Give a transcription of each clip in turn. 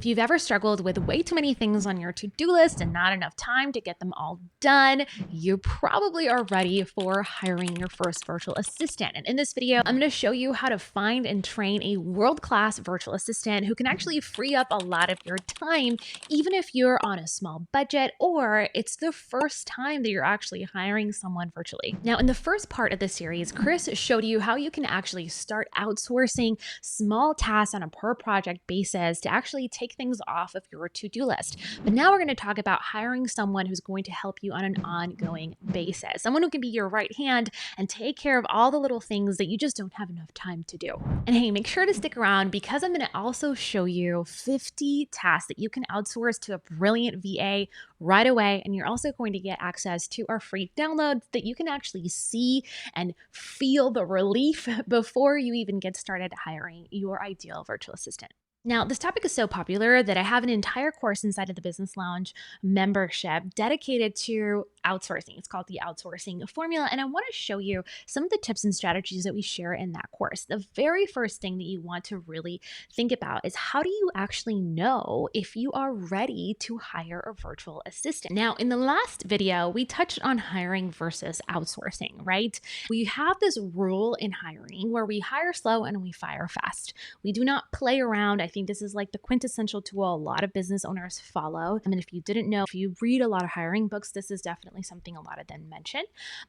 If you've ever struggled with way too many things on your to-do list and not enough time to get them all done, you probably are ready for hiring your first virtual assistant. And in this video, I'm going to show you how to find and train a world-class virtual assistant who can actually free up a lot of your time, even if you're on a small budget or it's the first time that you're actually hiring someone virtually. Now, in the first part of the series, Chris showed you how you can actually start outsourcing small tasks on a per project basis to actually take things off of your to-do list. But now we're going to talk about hiring someone who's going to help you on an ongoing basis, someone who can be your right hand and take care of all the little things that you just don't have enough time to do. And hey, make sure to stick around because I'm going to also show you 50 tasks that you can outsource to a brilliant VA right away. And you're also going to get access to our free downloads that you can actually see and feel the relief before you even get started hiring your ideal virtual assistant. Now, this topic is so popular that I have an entire course inside of the Business Lounge membership dedicated to outsourcing. It's called the Outsourcing Formula, and I want to show you some of the tips and strategies that we share in that course. The very first thing that you want to really think about is how do you actually know if you are ready to hire a virtual assistant? Now, in the last video, we touched on hiring versus outsourcing, right? We have this rule in hiring where we hire slow and we fire fast. We do not play around. I think this is like the quintessential tool a lot of business owners follow. I mean, if you didn't know, if you read a lot of hiring books, this is definitely something a lot of them mention.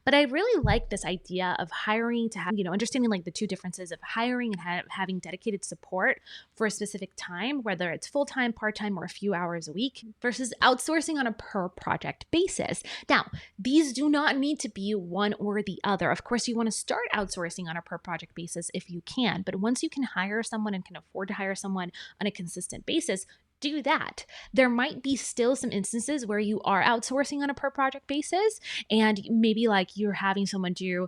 But I really like this idea of hiring to have, understanding like the two differences of hiring and having dedicated support for a specific time, whether it's full-time, part-time, or a few hours a week, versus outsourcing on a per project basis. Now, these do not need to be one or the other. Of course, you want to start outsourcing on a per project basis if you can, but once you can hire someone and can afford to hire someone on a consistent basis, do that. There might be still some instances where you are outsourcing on a per project basis and maybe like you're having someone do,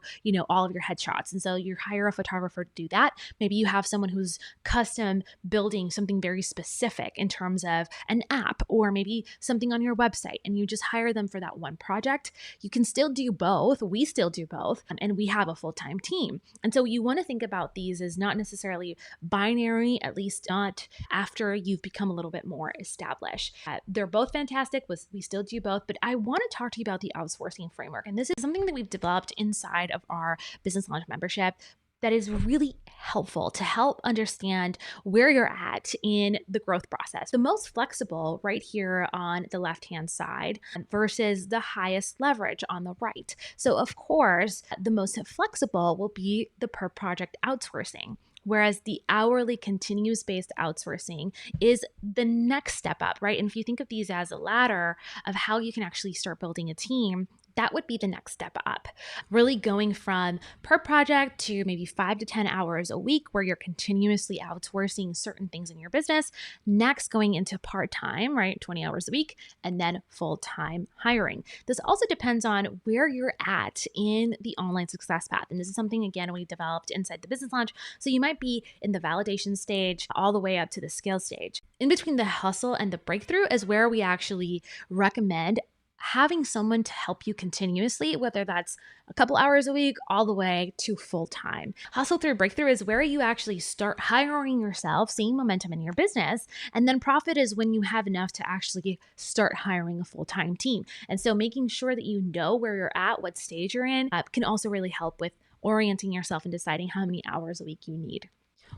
all of your headshots. And so you hire a photographer to do that. Maybe you have someone who's custom building something very specific in terms of an app or maybe something on your website and you just hire them for that one project. You can still do both. We still do both. And we have a full-time team. And so you want to think about these as not necessarily binary, at least not after you've become a little bit more established. They're both fantastic. We still do both, but I want to talk to you about the outsourcing framework. And this is something that we've developed inside of our Business Launch membership that is really helpful to help understand where you're at in the growth process. The most flexible right here on the left-hand side versus the highest leverage on the right. So of course, the most flexible will be the per project outsourcing. Whereas the hourly continuous-based outsourcing is the next step up, right? And if you think of these as a ladder of how you can actually start building a team, that would be the next step up. Really going from per project to maybe 5 to 10 hours a week where you're continuously outsourcing certain things in your business. Next, going into part-time, right? 20 hours a week, and then full-time hiring. This also depends on where you're at in the online success path. And this is something, again, we developed inside the Business Launch. So you might be in the validation stage all the way up to the scale stage. In between the hustle and the breakthrough is where we actually recommend having someone to help you continuously, whether that's a couple hours a week all the way to full time. Hustle through breakthrough is where you actually start hiring yourself, seeing momentum in your business. And then profit is when you have enough to actually start hiring a full-time team. And so making sure that you know where you're at, what stage you're in, can also really help with orienting yourself and deciding how many hours a week you need.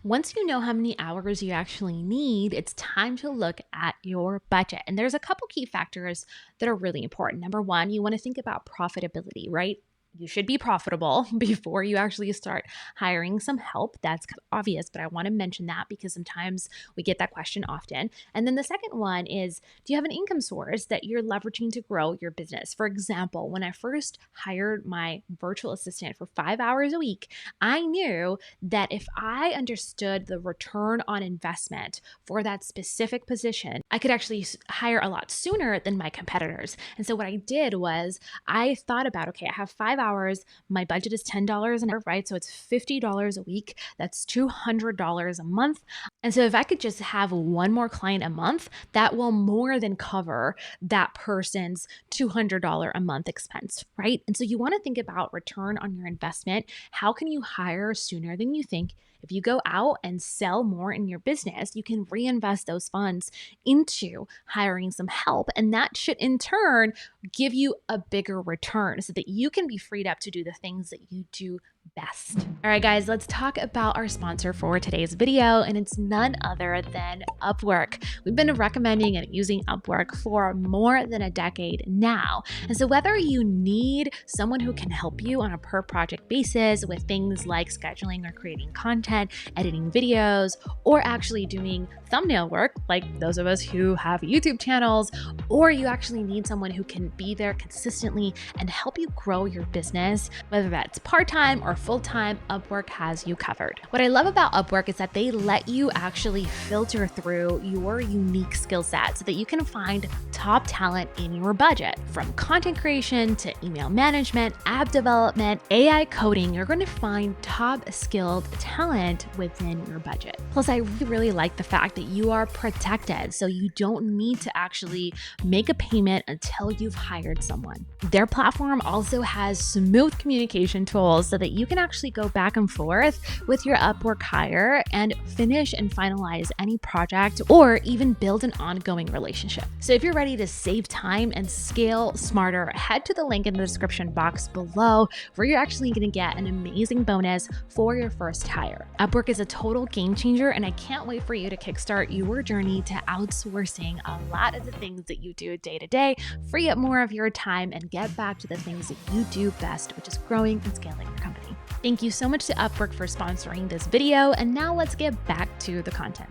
Once you know how many hours you actually need, it's time to look at your budget. And there's a couple key factors that are really important. Number one, you want to think about profitability, right? You should be profitable before you actually start hiring some help. That's kind of obvious, but I want to mention that because sometimes we get that question often. And then the second one is, do you have an income source that you're leveraging to grow your business? For example, when I first hired my virtual assistant for 5 hours a week, I knew that if I understood the return on investment for that specific position, I could actually hire a lot sooner than my competitors. And so what I did was I thought about, okay, I have 5 hours. My budget is $10 an hour, right? So it's $50 a week. That's $200 a month. And so if I could just have one more client a month, that will more than cover that person's $200 a month expense, right? And so you want to think about return on your investment. How can you hire sooner than you think? If you go out and sell more in your business, you can reinvest those funds into hiring some help. And that should in turn give you a bigger return so that you can be freed up to do the things that you do best. All right, guys, let's talk about our sponsor for today's video, and it's none other than Upwork. We've been recommending and using Upwork for more than a decade now. And so whether you need someone who can help you on a per project basis with things like scheduling or creating content, editing videos, or actually doing thumbnail work, like those of us who have YouTube channels, or you actually need someone who can be there consistently and help you grow your business, whether that's part-time or full-time, Upwork has you covered. What I love about Upwork is that they let you actually filter through your unique skill set so that you can find top talent in your budget. From content creation to email management, app development, AI coding, you're going to find top skilled talent within your budget. Plus, I really like the fact that you are protected, so you don't need to actually make a payment until you've hired someone. Their platform also has smooth communication tools so that you can actually go back and forth with your Upwork hire and finish and finalize any project or even build an ongoing relationship. So if you're ready to save time and scale smarter, head to the link in the description box below where you're actually going to get an amazing bonus for your first hire. Upwork is a total game changer, and I can't wait for you to kickstart your journey to outsourcing a lot of the things that you do day to day, free up more of your time, and get back to the things that you do best, which is growing and scaling your company. Thank you so much to Upwork for sponsoring this video, and now let's get back to the content.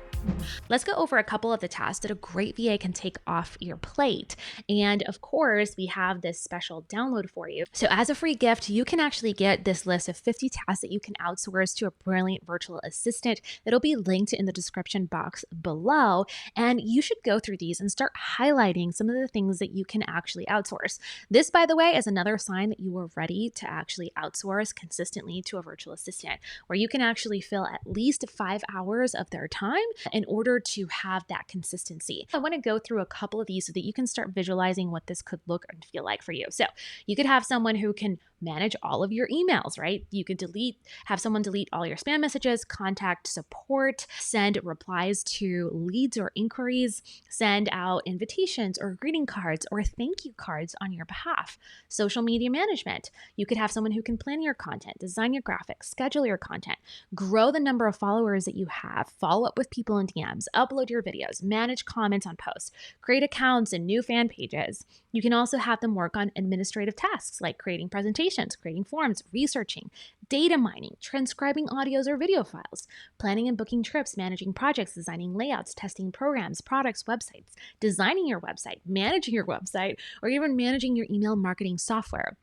Let's go over a couple of the tasks that a great VA can take off your plate. And of course, we have this special download for you. So as a free gift, you can actually get this list of 50 tasks that you can outsource to a brilliant virtual assistant. It'll be linked in the description box below. And you should go through these and start highlighting some of the things that you can actually outsource. This, by the way, is another sign that you are ready to actually outsource consistently to a virtual assistant, where you can actually fill at least 5 hours of their time in order to have that consistency. I want to go through a couple of these so that you can start visualizing what this could look and feel like for you. So you could have someone who can manage all of your emails, right? You could have someone delete all your spam messages, contact support, send replies to leads or inquiries, send out invitations or greeting cards or thank you cards on your behalf. Social media management. You could have someone who can plan your content, design your graphics, schedule your content, grow the number of followers that you have, follow up with people in DMs, upload your videos, manage comments on posts, create accounts and new fan pages. You can also have them work on administrative tasks like creating presentations, creating forms, researching, data mining, transcribing audios or video files, planning and booking trips, managing projects, designing layouts, testing programs, products, websites, designing your website, managing your website, or even managing your email marketing software.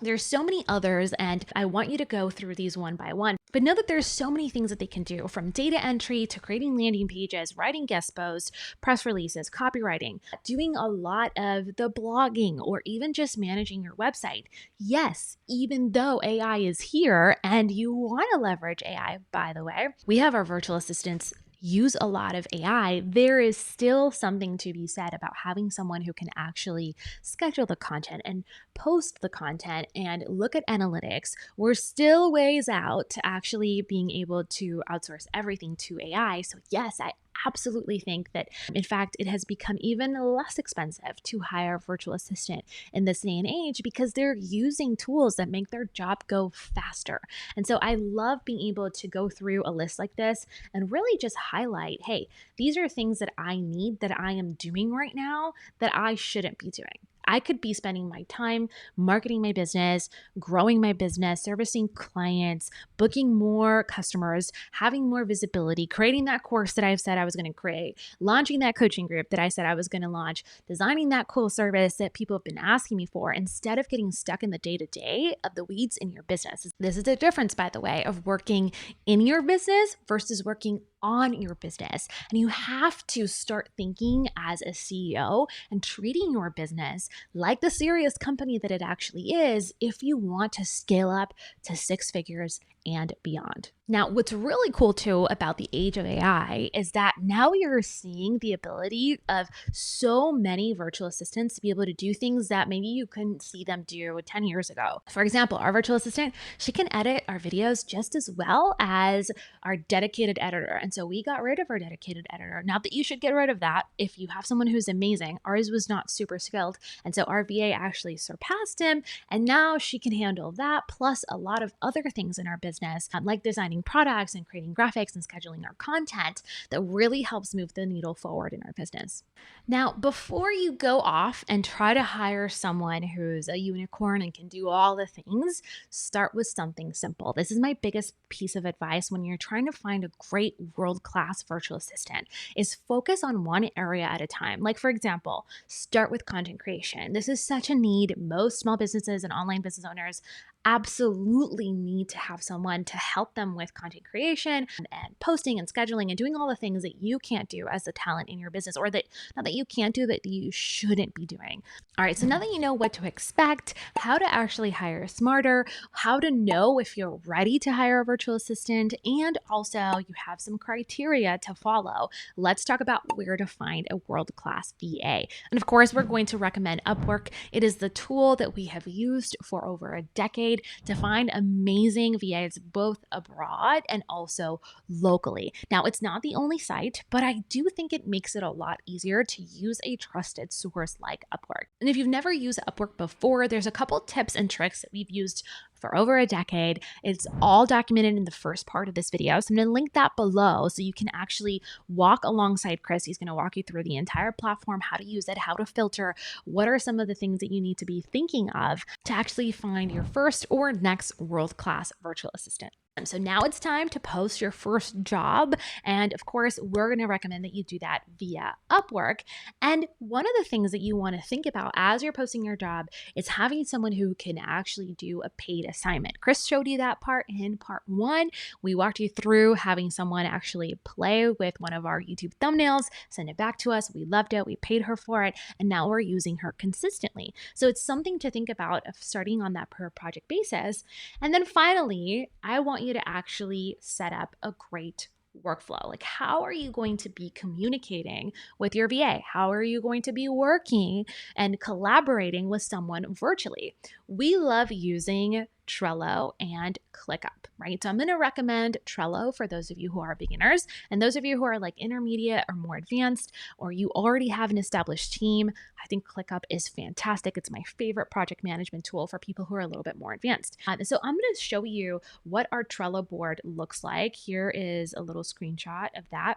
There's so many others, and I want you to go through these one by one. But know that there's so many things that they can do, from data entry to creating landing pages, writing guest posts, press releases, copywriting, doing a lot of the blogging, or even just managing your website. Yes, even though AI is here and you want to leverage AI, by the way, we have our virtual assistants use a lot of AI, there is still something to be said about having someone who can actually schedule the content and post the content and look at analytics. We're still ways out to actually being able to outsource everything to AI. So yes, I absolutely think that, in fact, it has become even less expensive to hire a virtual assistant in this day and age because they're using tools that make their job go faster. And so I love being able to go through a list like this and really just highlight, hey, these are things that I need, that I am doing right now, that I shouldn't be doing. I could be spending my time marketing my business, growing my business, servicing clients, booking more customers, having more visibility, creating that course that I've said I was going to create, launching that coaching group that I said I was going to launch, designing that cool service that people have been asking me for, instead of getting stuck in the day-to-day of the weeds in your business. This is the difference, by the way, of working in your business versus working on your business. And you have to start thinking as a CEO and treating your business like the serious company that it actually is if you want to scale up to 6 figures and beyond. Now, what's really cool too about the age of AI is that now you're seeing the ability of so many virtual assistants to be able to do things that maybe you couldn't see them do 10 years ago. For example, our virtual assistant, she can edit our videos just as well as our dedicated editor. And so we got rid of our dedicated editor. Not that you should get rid of that if you have someone who's amazing. Ours was not super skilled. And so our VA actually surpassed him. And now she can handle that plus a lot of other things in our business, like designing products and creating graphics and scheduling our content that really helps move the needle forward in our business. Now, before you go off and try to hire someone who's a unicorn and can do all the things, start with something simple. This is my biggest piece of advice when you're trying to find a great world-class virtual assistant is focus on one area at a time. Like for example, start with content creation. This is such a need. Most small businesses and online business owners absolutely need to have someone to help them with content creation and posting and scheduling and doing all the things that you can't do as a talent in your business, or that not that you can't do, that you shouldn't be doing. All right, so now that you know what to expect, how to actually hire smarter, how to know if you're ready to hire a virtual assistant, and also you have some criteria to follow, let's talk about where to find a world-class VA. And of course, we're going to recommend Upwork. It is the tool that we have used for over a decade to find amazing VAs both abroad and also locally. Now, it's not the only site, but I do think it makes it a lot easier to use a trusted source like Upwork. And if you've never used Upwork before, there's a couple tips and tricks that we've used for over a decade. It's all documented in the first part of this video. So I'm going to link that below so you can actually walk alongside Chris. He's going to walk you through the entire platform, how to use it, how to filter, what are some of the things that you need to be thinking of to actually find your first or next world-class virtual assistant. So now it's time to post your first job. And of course, we're going to recommend that you do that via Upwork. And one of the things that you want to think about as you're posting your job is having someone who can actually do a paid assignment. Chris showed you that part in part 1. We walked you through having someone actually play with one of our YouTube thumbnails, send it back to us. We loved it. We paid her for it. And now we're using her consistently. So it's something to think about of starting on that per project basis. And then finally, I want you to actually set up a great workflow. Like, how are you going to be communicating with your VA? How are you going to be working and collaborating with someone virtually? We love using Trello and ClickUp, right? So I'm going to recommend Trello for those of you who are beginners, and those of you who are like intermediate or more advanced, or you already have an established team. I think ClickUp is fantastic. It's my favorite project management tool for people who are a little bit more advanced. So I'm going to show you what our Trello board looks like. Here is a little screenshot of that.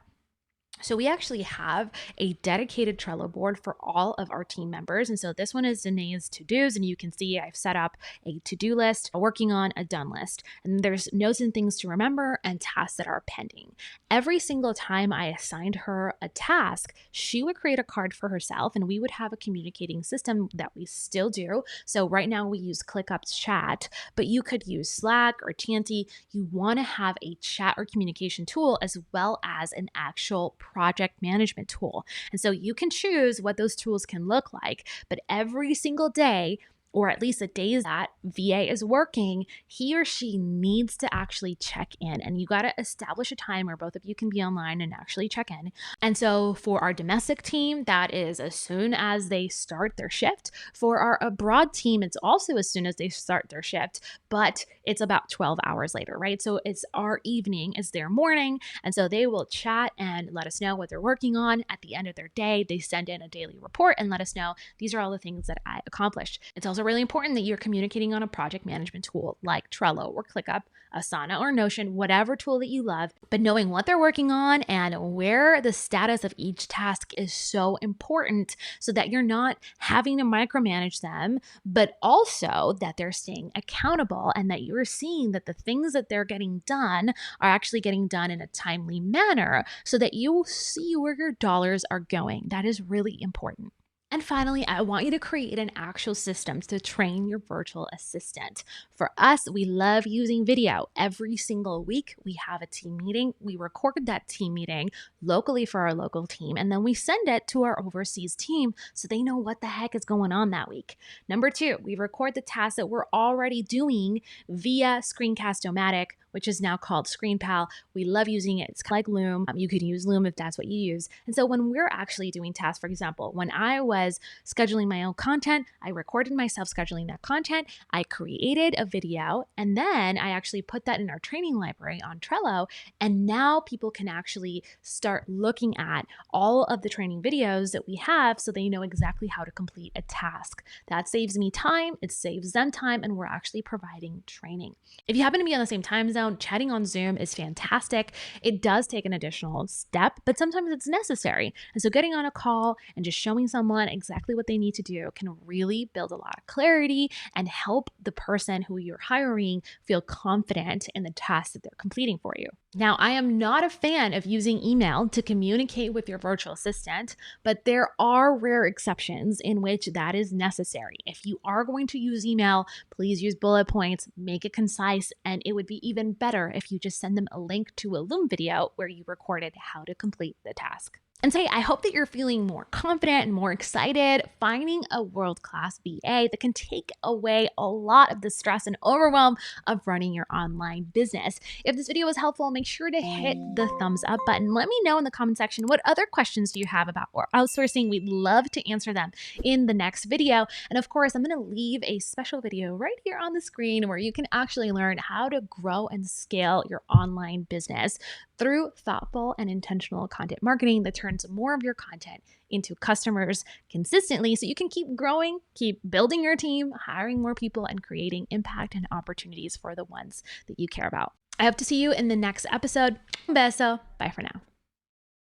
So we actually have a dedicated Trello board for all of our team members. And so this one is Danae's to-dos, and you can see I've set up a to-do list, a working on, a done list. And there's notes and things to remember and tasks that are pending. Every single time I assigned her a task, she would create a card for herself, and we would have a communicating system that we still do. So right now we use ClickUp's chat, but you could use Slack or Chanty. You want to have a chat or communication tool as well as an actual project management tool. And so you can choose what those tools can look like, but every single day, or at least the days that VA is working, he or she needs to actually check in. And you got to establish a time where both of you can be online and actually check in. And so for our domestic team, that is as soon as they start their shift. For our abroad team, it's also as soon as they start their shift, but it's about 12 hours later, right? So it's our evening, it's their morning. And so they will chat and let us know what they're working on. At the end of their day, they send in a daily report and let us know these are all the things that I accomplished. It's also really important that you're communicating on a project management tool like Trello or ClickUp, Asana or Notion, whatever tool that you love, but knowing what they're working on and where the status of each task is so important so that you're not having to micromanage them, but also that they're staying accountable and that you're seeing that the things that they're getting done are actually getting done in a timely manner so that you see where your dollars are going. That is really important. And finally, I want you to create an actual system to train your virtual assistant. For us, we love using video. Every single week, we have a team meeting. We record that team meeting locally for our local team, and then we send it to our overseas team so they know what the heck is going on that week. Number 2, we record the tasks that we're already doing via Screencast-O-Matic, which is now called ScreenPal. We love using it. It's like Loom. You can use Loom if that's what you use. And so when we're actually doing tasks, for example, when I was scheduling my own content, I recorded myself scheduling that content. I created a video, and then I actually put that in our training library on Trello. And now people can actually start looking at all of the training videos that we have so they know exactly how to complete a task. That saves me time, it saves them time, and we're actually providing training. If you happen to be on the same time zone, chatting on Zoom is fantastic. It does take an additional step, but sometimes it's necessary. And so getting on a call and just showing someone exactly what they need to do can really build a lot of clarity and help the person who you're hiring feel confident in the task that they're completing for you. Now, I am not a fan of using email to communicate with your virtual assistant, but there are rare exceptions in which that is necessary. If you are going to use email, please use bullet points, make it concise, and it would be even better if you just send them a link to a Loom video where you recorded how to complete the task. And so I hope that you're feeling more confident and more excited finding a world-class VA that can take away a lot of the stress and overwhelm of running your online business. If this video was helpful, make sure to hit the thumbs up button. Let me know in the comment section what other questions do you have about outsourcing. We'd love to answer them in the next video. And of course, I'm going to leave a special video right here on the screen where you can actually learn how to grow and scale your online business through thoughtful and intentional content marketing that turns more of your content into customers consistently so you can keep growing, keep building your team, hiring more people, and creating impact and opportunities for the ones that you care about. I hope to see you in the next episode. Un beso. Bye for now.